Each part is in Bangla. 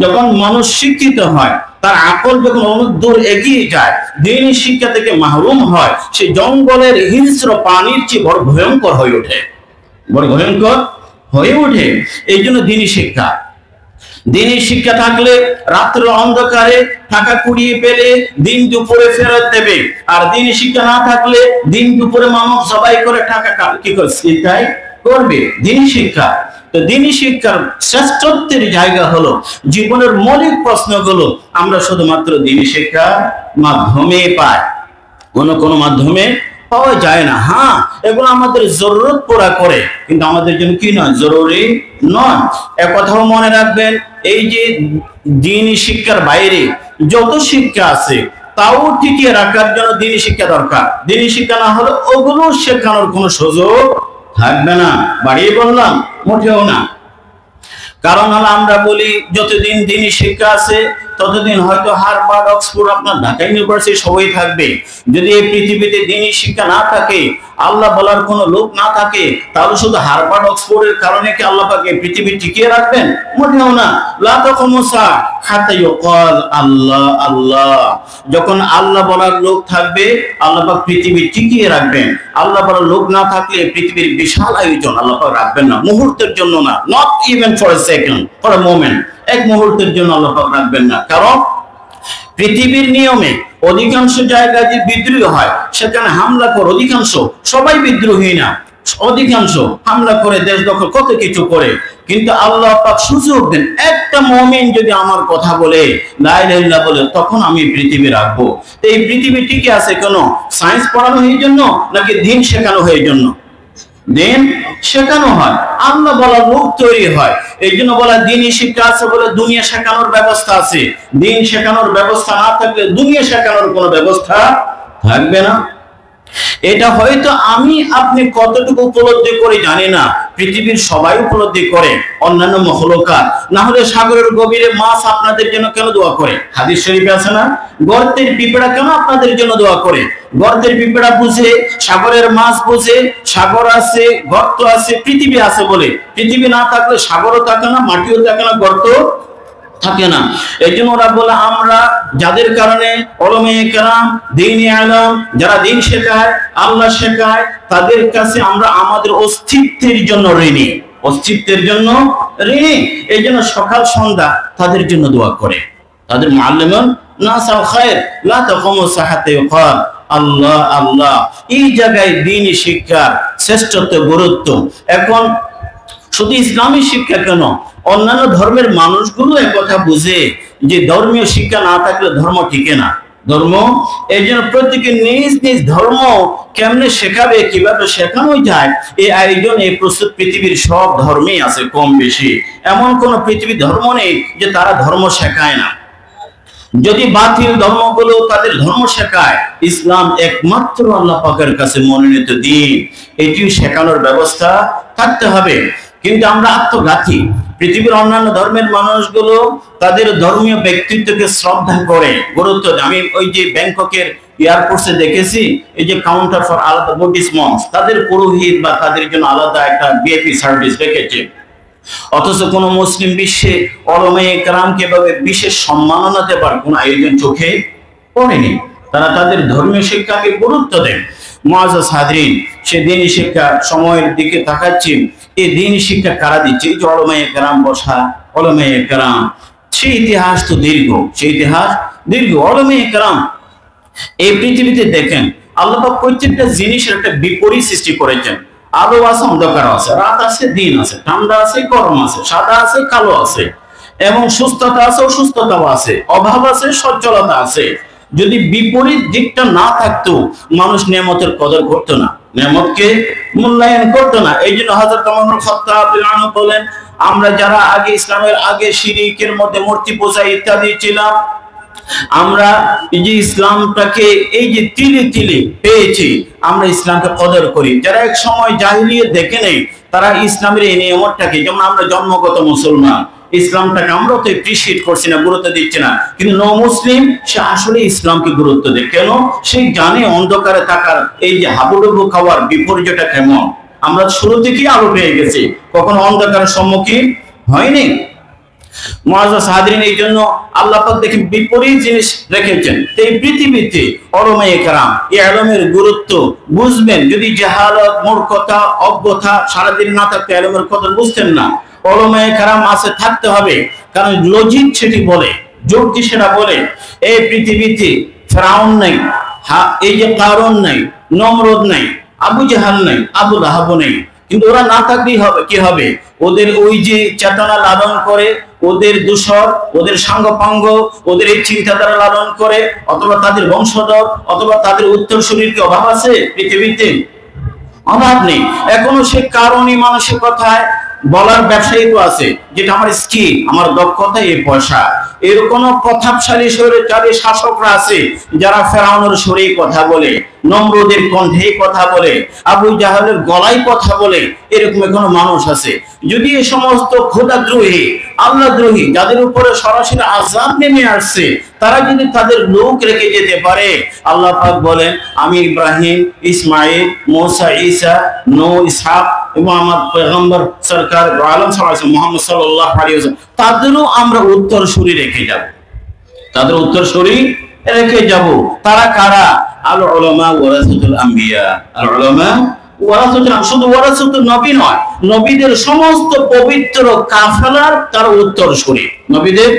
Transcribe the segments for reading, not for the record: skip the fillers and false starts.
যখন মানুষ শিক্ষিত হয়, তার আকল যখন অনেক দূর এগিয়ে যায়, দিনী শিক্ষা থেকে মাহরুম হয়, সে জঙ্গলের হিংস্র প্রাণীর চেয়ে বড় ভয়ঙ্কর হয়ে ওঠে, বড় ভয়ঙ্কর হয়ে ওঠে। এই জন্য দিনী শিক্ষা থাকলে রাত্র অন্ধকারে টাকা কুড়িয়ে পেলে দিন দুপুরে ফেরত দেবে, আর দিনী শিক্ষা না থাকলে দিন দুপুরে মানব সবাই করে টাকা কি করে চিন্তায় করবে। দিনী শিক্ষা, তো দিনী শিক্ষার শ্রেষ্ঠত্বের জায়গা হলো জীবনের মৌলিক প্রশ্নগুলো আমরা শুধুমাত্র দিনী শিক্ষার মাধ্যমে পাই, কোনো মাধ্যমে পাওয়া যায় না। হ্যাঁ, এগুলো আমাদের জরুরত পুরা করে, কিন্তু আমাদের জন্য কি নয়, জরুরি নয়। একথাও মনে রাখবেন, এই যে দ্বীনি শিক্ষার বাইরে যত শিক্ষা আছে তাও টিকিয়ে রাখার জন্য দ্বীনি শিক্ষা দরকার। দ্বীনি শিক্ষা না হলে ওগুলো শেখানোর কোনো সুযোগ থাকবে না। বাড়িয়ে বললাম, মোটেও না। কারণ হলো আমরা বলি যতদিন দ্বীনি শিক্ষা আছে ততদিন হয়তো হার্ভার্ড, অক্সফোর্ড, আপনার ঢাকা ইউনিভার্সিটি সবই থাকবে। যদি এই পৃথিবীতে দ্বীনি শিক্ষা না থাকে, আল্লাহ বলার কোনো লোক না থাকে, তাহলে শুধু হার্ভার্ড, অক্সফোর্ডের কারণে কি আল্লাহ পাক এই পৃথিবী টিকিয়ে রাখবেন? মোটেও না। লা তাকুমু সা হাত্তা ইউকাল আল্লাহ আল্লাহ। যখন আল্লাহ বলার লোক থাকবে, আল্লাহ পাক পৃথিবী টিকিয়ে রাখবেন। আল্লাহ বলার লোক না থাকলে পৃথিবীর বিশাল আয়োজন আল্লাহ পাক রাখবেন না, মুহূর্তের জন্য না, not even for a second, for a moment, এক মুহূর্তের জন্য আল্লাহ পাক রাখবেন না। কারণ পৃথিবীর নিয়মে অধিকাংশ জায়গায় যে বিদ্রোহ হয় সেখানে হামলা করে, অধিকাংশ, সবাই বিদ্রোহী না, অধিকাংশ হামলা করে দেশ দখল কত কিছু করে, কিন্তু আল্লাহ পাক সুযোগ দেন, একটা মুমিন যদি আমার কথা বলে, লা ইলাহা ইল্লাল্লাহ বলে, তখন আমি পৃথিবী রাখবো। এই পৃথিবী টিকে আছে কেন? সায়েন্স পড়ানো হয়ে জন্য নাকি দিন শেখানো হয়ে জন্য? দিন শেখানো হয়, আল্লাহ বলার লোক তৈরি হয়। এই জন্য বলা দিনী শিক্ষা আছে বলে দুনিয়া শেখানোর ব্যবস্থা আছে। দিন শেখানোর ব্যবস্থা না থাকলে দুনিয়া শেখানোর কোনো ব্যবস্থা থাকবে না। এটা হয়তো আমি আপনি কতটুকু উপলব্ধি করে জানি না, পৃথিবীর সবাই উপলব্ধি করে, অন্যান্য মখলুকাত। না হলে সাগরের গভীরে মাছ আপনাদের জন্য কেন দোয়া করে? হাদিস শরীফে আছে না? গর্তের পিঁপড়া কেন আপনাদের জন্য দোয়া করে? গর্তের পিঁপড়া বুঝে, সাগরের মাছ বুঝে, সাগর আছে, গর্ত আছে, পৃথিবী আছে বলে। পৃথিবী না থাকলে সাগরও থাকে না, মাটিও থাকে না, গর্ত থাকে না। এই জন্য ওরা বলে আমরা যাদের কারণে ওলামায়ে কেরাম, দ্বীনি আলেম, যারা দ্বীন শেখায়, আল্লাহ শেখায়, তাদের কাছে আমরা আমাদের অস্তিত্বের জন্য ঋণী, অস্তিত্বের জন্য ঋণী। এই জন্য সকাল সন্ধ্যা তাদের জন্য দোয়া করে। তাদের মুআল্লিমুন নাস আল খায়র লা তাকুমু সাহাতে ইউকাল আল্লাহ আল্লাহ। এই জায়গায় দ্বীনি শিক্ষার শ্রেষ্ঠত্ব, গুরুত্ব। এখন শুধু ইসলামী শিক্ষা কেন, অন্যান্য ধর্মের মানুষগুলো একথা বুঝে যে ধর্মীয় শিক্ষা না থাকলে ধর্ম টিকে না। ধর্ম, এই জন্য প্রত্যেকে নিজ নিজ ধর্ম কেমনে শেখাবে, কিভাবে শেখানো যায়, এই আয়োজন, এই প্রস্তুত পৃথিবীর সব ধর্মেই আছে কম বেশি। এমন কোন পৃথিবীর ধর্ম নেই যে তারা ধর্ম শেখায় না। যদি বাতিল ধর্মগুলো তাদের ধর্ম শেখায়, ইসলাম একমাত্র আল্লাহ পাকের কাছে মনোনীত দিন, এটিও শেখানোর ব্যবস্থা থাকতে হবে। কিন্তু আমরা আত্মঘাতী। পৃথিবীর অন্যান্য ধর্মের মানুষগুলো তাদের ধর্মীয় ব্যক্তিত্বকে শ্রদ্ধা করে, গুরুত্ব দেয়। আমি ওই যে ব্যাংককের এয়ারপোর্টে দেখেছি, এই যে কাউন্টার ফর আলাদা বুদ্ধিস্ট মঙ্কস, তাদের পুরোহিত বা তাদের জন্য আলাদা একটা ভিআইপি সার্ভিস রেখেছে। অথচ কোন মুসলিম বিশ্বে ওলামায়ে কেরামকে এভাবে বিশেষ সম্মাননা দেবার কোন আয়োজন চোখে পড়েনি। তারা তাদের ধর্মীয় শিক্ষাকে গুরুত্ব দেন। মুআজ্জাজ হাজরিন, সে দ্বীনি শিক্ষা সময়ের দিকে তাকাচ্ছি, এই দ্বীনি শিক্ষা কারা দিচ্ছে? এই যে ওলামায়ে কেরাম বসা, ওলামায়ে কেরাম, সেই ইতিহাস তো দীর্ঘ, সেই ইতিহাস দীর্ঘ। ওলামায়ে কেরাম এই পৃথিবীতে দেখেন, আল্লাহ পাক প্রত্যেকটা জিনিসের একটা বিপরীত সৃষ্টি করেছেন। আলো আছে, অন্ধকার আছে, রাত আছে, দিন আছে, ঠান্ডা আছে, গরম আছে, সাদা আছে, কালো আছে, এবং সুস্থতা আছে, অসুস্থতাও আছে, অভাব আছে, সচ্ছলতা আছে। যদি বিপরীত দিকটা না থাকতো, মানুষ নিয়ামতের কদর করতো না, নিয়ামতকে মূল্যায়ন করতো না। এই জন্য হযরত ওমর ইবনে খাত্তাব রাদিয়াল্লাহু আনহু বলেন, আমরা যারা আগে ইসলামের আগে শিরকের মধ্যে মূর্তি পূজা ইত্যাদি ছিলাম, আমরা এই যে ইসলামটাকে এই যে তিলে তিলে পেয়েছি, আমরা ইসলামকে কদর করি। যারা এক সময় জাহিলিয়ত দেখে নেই, তারা ইসলামের এই নিয়ামতটাকে, যেমন আমরা জন্মগত মুসলমান, ইসলামটাকে আমরা তো এপ্রিশিয়েট করছি না, গুরুত্ব দিচ্ছি না। কিন্তু ন মুসলিম সে আসলে ইসলামকে গুরুত্ব দেয়। কেন? সে জানে অন্ধকারে থাকার এই যে হাবুডুবু খাওয়ার বিপর্যয়টা কেমন। আমরা শুরু থেকেই আলো পেয়ে গেছি, কখনো অন্ধকারের সম্মুখীন হয়নি। মুআজ্জাজ হাদিরিন, এই জন্য আল্লাহ পাক দেখেন বিপরীত জিনিস রেখেছেন। এই পৃথিবীতে উলামায়ে কেরাম এই ইলমের গুরুত্ব বুঝবেন। যদি জাহালত, মূর্খতা, অজ্ঞতা সারাদিন না থাকতে ইলমের কদর বুঝতেন না। উলামায়ে কেরাম আছে, থাকতে হবে, কারণ লজিক সেটি বলে, যুক্তি সেটা বলে। এই পৃথিবীতে ফিরআউন নাই, এই যে কারুন নাই, নমরুদ নাই, আবু জাহাল নাই, আবু লাহাব নাই, কিন্তু ওরা না থাকলেই হবে কি হবে? ওদের ওই যে চেতনা লালন করে, ওদের দূষর, ওদের সাঙ্গপাঙ্গ, ওদের এই চিন্তাধারা লালন করে, অথবা তাদের বংশধর, অথবা তাদের উত্তরসূরির কি অভাব আছে পৃথিবীতে? অভাব নেই। এখনো সে কারণই মানুষের কথায় বলার ব্যবসায়ী তো আছে, যেটা আমার স্কিল, আমার দক্ষতা, এই পয়সা। এরকম প্রতাপশালী স্বৈরাচারী শাসকরা আছে যারা ফেরাউনের সুরেই কথা বলে, নমরুদের কণ্ঠেই কথা বলে, আবু জাহেলের গলায় কথা বলে। এরকম এখনো মানুষ আছে। যদি এই সমস্ত খোদাদ্রোহী, আল্লাহদ্রোহী, যাদের উপরে সরাসরি আযাব নেমে আসছে, তারা যদি তাদের লোক রেখে যেতে পারে, আল্লাহ পাক বলেন, আমি ইব্রাহিম, ইসমাইল, মুসা, ঈসা, নূহ, ইসহাক এবং আমার পয়গম্বর সরকার আলম মুহাম্মদ সাল্লাল্লাহু আলাইহি ওয়াসাল্লাম, তাদেরও আমরা উত্তরসূরি রেখে যাব। তাদের উত্তরসূরি রেখে যাব। তারা কারা? আল উলামা ওয়ারাসাতুল আম্বিয়া। আল উলামা ওয়ারাসাতুল, শুধু ওয়ারাসাতুল নবী নয়, নবীদের সমস্ত পবিত্র কাফেলার তার উত্তরসূরি, নবীদের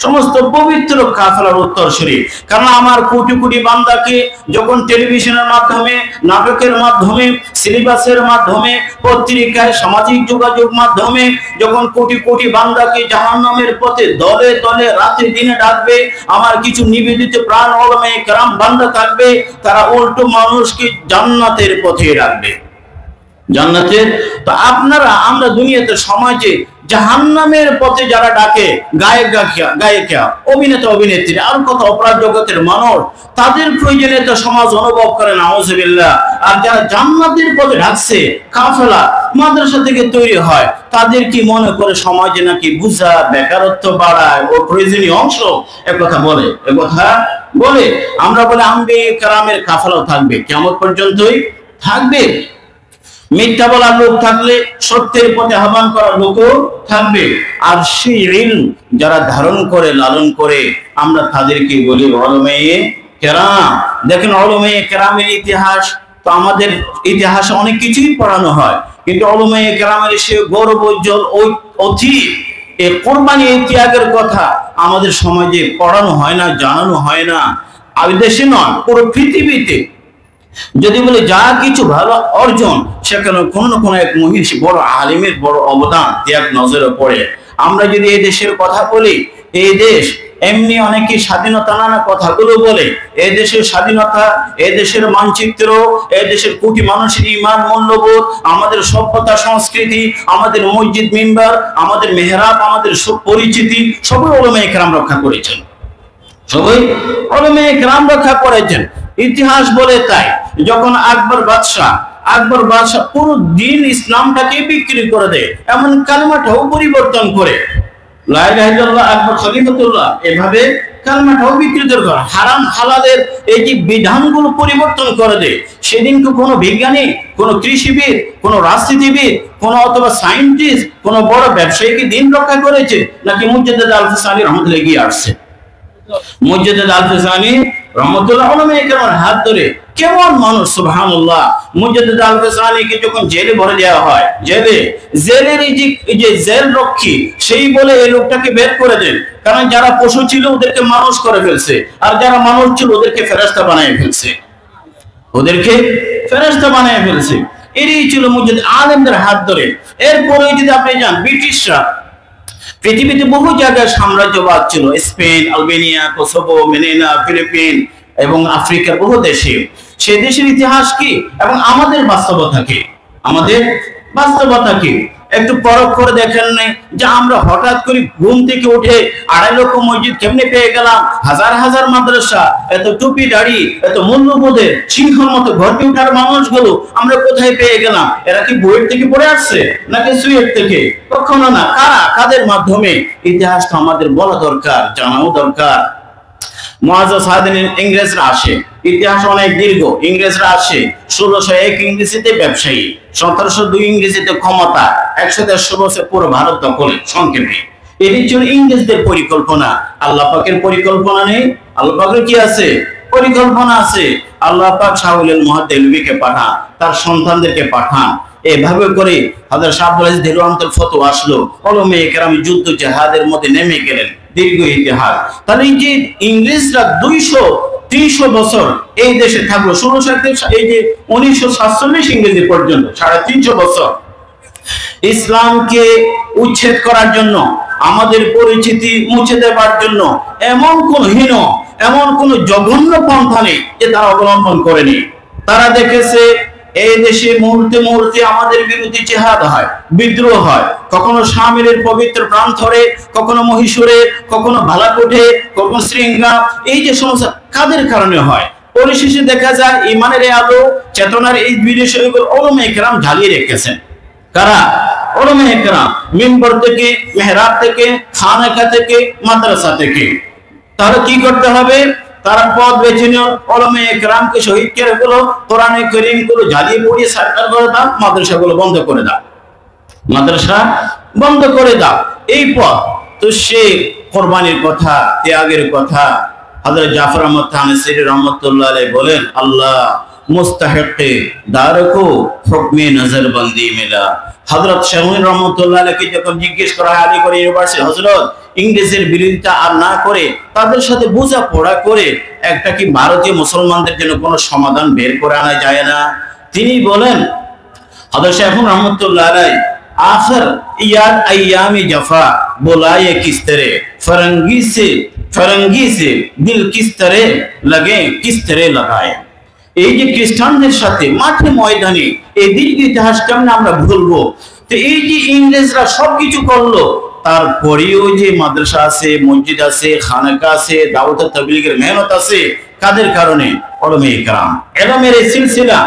সমস্ত পবিত্র কাফেলার উত্তরসূরি। কারণ আমার কোটি কোটি বান্দাকে যখন টেলিভিশনের মাধ্যমে, নাটকের মাধ্যমে, সিলেবাসের মাধ্যমে, পত্রিকায়, সামাজিক যোগাযোগ মাধ্যমে যখন কোটি কোটি বান্দাকে জাহান্নামের পথে দলে দলে রাতে দিনে ডাকবে, আমার কিছু নিবেদিত প্রাণ উলামায়ে কেরাম বান্দা থাকবে, তারা উল্টো মানুষকে জান্নাতের পথে ডাকবে, জান্নাতের। তো আপনারা, আমরা দুনিয়াতে সমাজে জাহান্নামের পথে যারা ডাকে, গায়িকা, অভিনেতা, অভিনেত্রী, আর কত অপরাধ জগতের মানুষ, তাদের প্রয়োজনীয়তা সমাজ অনুভব করে, নাউযুবিল্লাহ। আর যারা জান্নাতের পথে ডাকছে, কাফেলা মাদ্রাসা থেকে তৈরি হয়, তাদের কি মনে করে সমাজে নাকি বুঝা, বেকারত্ব বাড়ায়, ও প্রয়োজনীয় অংশ, একথা বলে, একথা বলে। আমরা বলে আম্বিয়া কেরামের কাফেলাও থাকবে, কিয়ামত পর্যন্তই থাকবে। মিথ্যা বলার লোক থাকলে সত্যের পথে আহ্বান করার লোকও থাকবে। আর সেই ইলম যারা ধারণ করে, লালন করে, আমরা তাদেরকে বলি উলামায়ে কেরাম। দেখেন উলামায়ে কেরামের ইতিহাস তো আমাদের ইতিহাসে অনেক কিছুই পড়ানো হয়, কিন্তু উলামায়ে কেরামের সে গৌরবোজ্জ্বল অতীত, এই কোরবানি, এই ত্যাগের কথা আমাদের সমাজে পড়ানো হয় না, জানানো হয় না। আর দেশে নয়, পুরো পৃথিবীতে যদি বলে যা কিছু ভালো অর্জন, সেখানে কোনো না কোনো এক মহিষী বড় আলিমের বড় অবদান, ত্যাগ নজরে পড়ে। আমরা যদি এই দেশের কথা বলি, এই দেশ এমনি অনেকে স্বাধীনতা নানা কথাগুলো বলে, এই দেশের স্বাধীনতা, এই দেশের মানচিত্র, এই দেশের কোটি মানুষের ঈমান, মূল্যবোধ, আমাদের সভ্যতা, সংস্কৃতি, আমাদের মসজিদ, মিম্বার, আমাদের মেহরাব, আমাদের পরিচিতি, সবই উলামায়ে কেরাম রক্ষা করেছেন, সবাই উলামায়ে কেরাম রক্ষা করেছেন। ইতিহাস বলে তাই, যখন আকবর বাদশাহ পুরো দিন ইসলামটাকে বিক্রি করে দেয়, এমন কালেমাটাও পরিবর্তন করে, লা ইলাহা ইল্লাল্লাহ, আকবর খলিফাতুল্লাহ, এভাবে কালেমাটাও বিকৃত করে, হারাম হালালের এই যে বিধানগুলো পরিবর্তন করে দেয়। সেদিন কি কোনো বিজ্ঞানী, কোনো কৃষিবিদ, কোনো রাজনীতিবিদ, কোনো অথবা সায়েন্টিস্ট, কোনো বড় ব্যবসায়ী কি দিন রক্ষা করেছে? নাকি মুজাদ্দিদ আল-ফিসানি রহমাতুল্লাহ এগিয়ে আসছে? মুজাদ্দিদ আল-ফিসানি রহমাতুল্লাহ উলামায়ে কেরামের হাত ধরে কেমন মানুষ, সুবহানাল্লাহ। মুজাদ্দিদ আল-ফিসানিকে যখন জেলে ভরে দেওয়া হয়, জেলের এই যে জেল রক্ষী, সেই বলে এই লোকটাকে বের করে দেন, কারণ যারা পশু ছিল ওদেরকে মানুষ করে ফেলছে, আর যারা মানুষ ছিল ওদেরকে ফেরেশতা বানিয়ে ফেলছে, ওদেরকে ফেরেশতা বানিয়ে ফেলছে। এরই ছিল মুজাদ্দিদ আলেমদের হাত ধরে। এরপরে যদি আপনি যান, ব্রিটিশরা পৃথিবীতে বহু জায়গায় সাম্রাজ্যবাদ ছিল, Spain, Albania, Kosovo, Melina, Philippines এবং আফ্রিকার বহু দেশে। সে দেশের ইতিহাস কি এবং আমাদের বাস্তবতা কি একটু পরখ করে দেখেন নাই যে আমরা হঠাৎ করে ঘুম থেকে উঠে 2.5 লক্ষ মসজিদ কেমনে পেয়ে গেলাম, হাজার হাজার মাদ্রাসা, এত টুপি দাড়ি, এত মূল্যবোধের সিংহর মতো ঘরকে উঠার মানুষগুলো আমরা কোথায় পেয়ে গেলাম? এরা কি বইয়ের থেকে পড়ে আসছে নাকি সুয়েট থেকে? কখনো না। কাদের মাধ্যমে? ইতিহাসটা আমাদের বলা দরকার, জানাও দরকার। মুআজ্জাজ হাদিরিন, ইংরেজরা আসে, ইতিহাস অনেক দীর্ঘ। ইংরেজরা আসে 1601 ইংরেজিতে ব্যবসায়ী, 1702 ইংরেজিতে ক্ষমতা, 100-150 বছর পুরো ভারত দখলে, সংক্ষেপে এটি ছিল ইংরেজদের পরিকল্পনা। আল্লাহ পাকের পরিকল্পনা নেই? আল্লাহ পাকের কি আছে? পরিকল্পনা আছে। আল্লাহ পাক শাহুল মুহাদ্দিলকে পাঠান, তার সন্তানদেরকে পাঠান। এভাবে করে হযরত শাহ আব্দুল আজিজ দেওয়ানতুল ফতোয়া আসলো, উলামায়ে কেরাম যুদ্ধ জিহাদের মধ্যে নেমে গেলেন। দীর্ঘ ইতিহাস। তাহলে এই যে ইংরেজরা 200-300 বছর এই দেশে থাকলো, 16 এই যে 1947 ইংরেজি পর্যন্ত 350 বছর ইসলামকে উচ্ছেদ করার জন্য, আমাদের পরিচিতি মুছে দেওয়ার জন্য এমন কোন জঘন্য পন্থা নেই যে তারা অবলম্বন করেনি। তারা দেখেছে এই দেশে মুহূর্তে মুহূর্তে আমাদের বিরুদ্ধে জিহাদ হয়, বিদ্রোহ হয়, কখনো শামিলের পবিত্র প্রান্তরে, কখনো মহীশূরে, কখনো ভালাকোটে, কখনো শৃঙ্গা। এই যে সমস্ত কাদের কারণে হয়? পরিশেষে দেখা যায় ইমানের আলো, চেতনার এই বিষয়গুলো উলামায়ে কেরাম ঝালিয়ে রেখেছেন। কারা? উলামায়ে কেরাম। মিম্বর থেকে, মেহরাব থেকে, খানকা থেকে, মাদ্রাসা থেকে। তাহলে কি করতে হবে? তারা পথ বেছে নিয়ে উলামায়ে কেরামকে শহীদ করে গুলো, কোরআনে কারীম গুলো জ্বালিয়ে পুড়িয়ে সারকার করে দাও, মাদ্রাসাগুলো বন্ধ করে দাও, মাদ্রাসা বন্ধ করে দাও। এই পথ তো সে কোরবানির কথা, ত্যাগের কথা হযরত জাফর আহমদ তানসিরি রাহমাতুল্লাহ আলাইহি বলেন, আল্লাহ মুস্তাহিকে দারকো হুকমে নজরবন্দি মিলা। হযরত শাহুল রাহমাতুল্লাহ আলাইহি যখন জিজ্ঞেস করা হয় আলীগড় ইউনিভার্সিটি, হযরত ইংরেজের বিরোধিতা আর না করে তাদের সাথে বোঝাপড়া করে একটা কি ভারতীয় মুসলমানদের জন্য কোনো সমাধান বের করে আনা যায় না? তিনি বলেন, হযরত শাহুল রাহমাতুল্লাহ আলাইহি आखिर याद अय्यामी जफा बुलाए किस तरह फरंगी से दिल किस तरह लगे किस तरह लगाए। এই যে খ্রিস্টানদের সাথে মাঠে ময়দানে এই দীর্ঘ ইতিহাস কেমন আমরা ভুলবো? তো এই যে ইংরেজরা সবকিছু করলো, তারপরেও যে মাদ্রাসা আছে, মসজিদ আছে, খানকা আছে, দাওয়াত তাবলীগের মেহনত আছে, কাদের কারণে? উলামায়ে কেরাম। ইলমের এই সিলসিলা